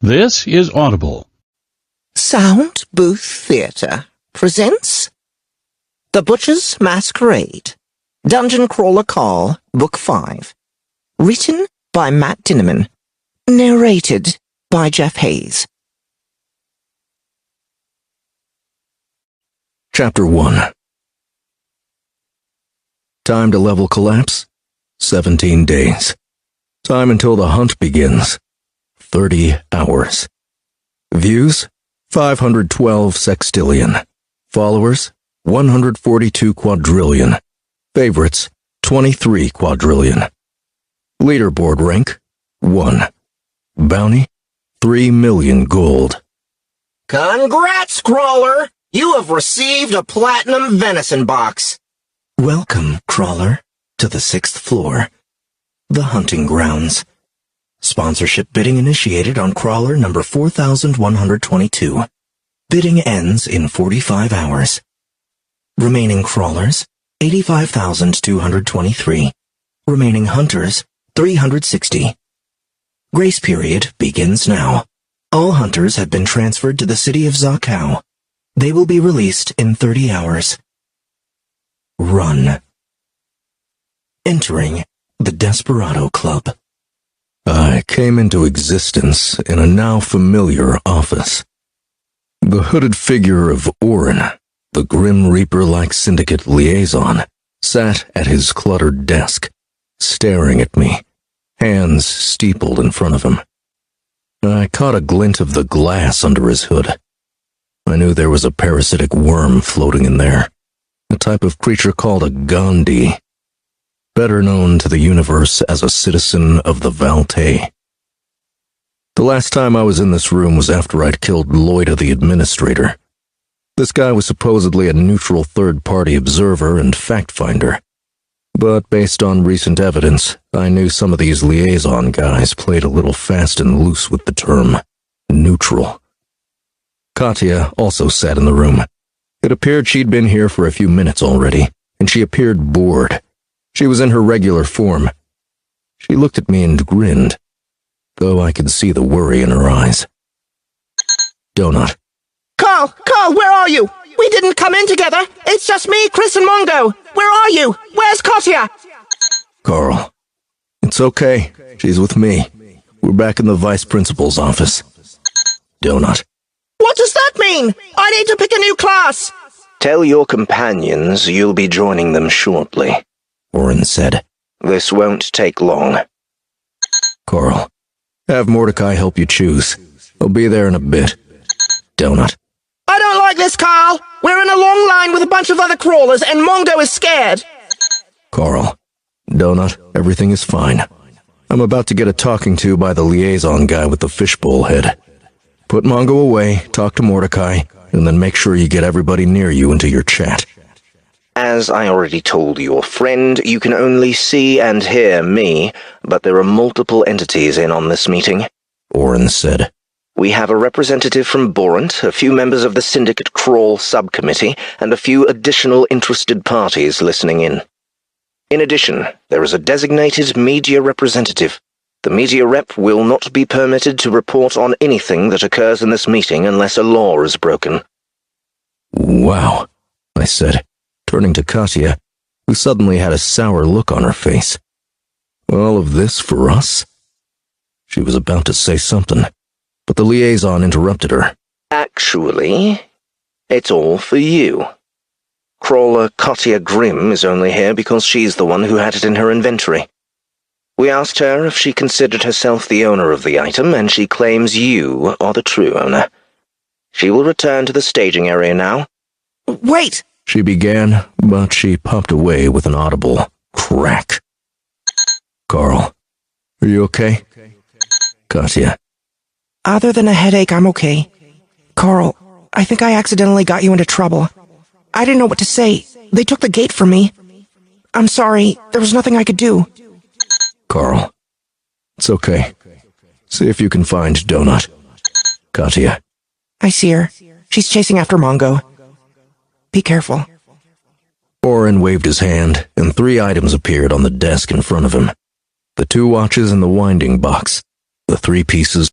This is Audible. Sound Booth Theatre presents The Butcher's Masquerade, Dungeon Crawler Call, Book 5. Written by Matt Dinniman. Narrated by Jeff Hayes. Chapter 1. Time to level collapse? 17 days. Time until the hunt begins? 30 hours. Views? 512 sextillion. Followers? 142 quadrillion. Favorites? 23 quadrillion. Leaderboard rank? 1. Bounty? 3 million gold. Congrats, Crawler! You have received a platinum venison box. Welcome, Crawler, to the 6th floor. The hunting grounds. Sponsorship bidding initiated on Crawler number 4122. Bidding ends in 45 hours. Remaining crawlers, 85,223. Remaining hunters, 360. Grace period begins now. All hunters have been transferred to the city of Zakau. They will be released in 30 hours. Run. Entering the Desperado Club. I came into existence in a now familiar office. The hooded figure of Orin, the Grim Reaper-like syndicate liaison, sat at his cluttered desk, staring at me, hands steepled in front of him. I caught a glint of the glass under his hood. I knew there was a parasitic worm floating in there, a type of creature called a Gandhi, better known to the universe as a citizen of the Valtae. The last time I was in this room was after I'd killed Lloyda the Administrator. This guy was supposedly a neutral third-party observer and fact-finder, but based on recent evidence, I knew some of these liaison guys played a little fast and loose with the term neutral. Katya also sat in the room. It appeared she'd been here for a few minutes already, and she appeared bored. She was in her regular form. She looked at me and grinned, though I could see the worry in her eyes. Donut. Carl, where are you? We didn't come in together. It's just me, Chris, and Mongo. Where are you? Where's Katya? Carl. It's okay. She's with me. We're back in the vice principal's office. Donut. What does that mean? I need to pick a new class. Tell your companions you'll be joining them shortly, Orin said. This won't take long. Carl. Have Mordecai help you choose. I'll be there in a bit. Donut. I don't like this, Carl. We're in a long line with a bunch of other crawlers, and Mongo is scared. Carl. Donut, everything is fine. I'm about to get a talking to by the liaison guy with the fishbowl head. Put Mongo away, talk to Mordecai, and then make sure you get everybody near you into your chat. As I already told your friend, you can only see and hear me, but there are multiple entities in on this meeting, Orin said. We have a representative from Borant, a few members of the Syndicate Crawl Subcommittee, and a few additional interested parties listening in. In addition, there is a designated media representative. The media rep will not be permitted to report on anything that occurs in this meeting unless a law is broken. Wow, I said, turning to Katya, who suddenly had a sour look on her face. All of this for us? She was about to say something, but the liaison interrupted her. Actually, it's all for you. Crawler Katya Grimm is only here because she's the one who had it in her inventory. We asked her if she considered herself the owner of the item, and she claims you are the true owner. She will return to the staging area now. Wait! She began, but she popped away with an audible crack. Carl, are you okay? Katya. Other than a headache, I'm okay. Carl, I think I accidentally got you into trouble. I didn't know what to say. They took the gate from me. I'm sorry. There was nothing I could do. Carl. It's okay. See if you can find Donut. Katya. I see her. She's chasing after Mongo. Be careful. Orin waved his hand, and 3 items appeared on the desk in front of him. The 2 watches in the winding box, the 3 pieces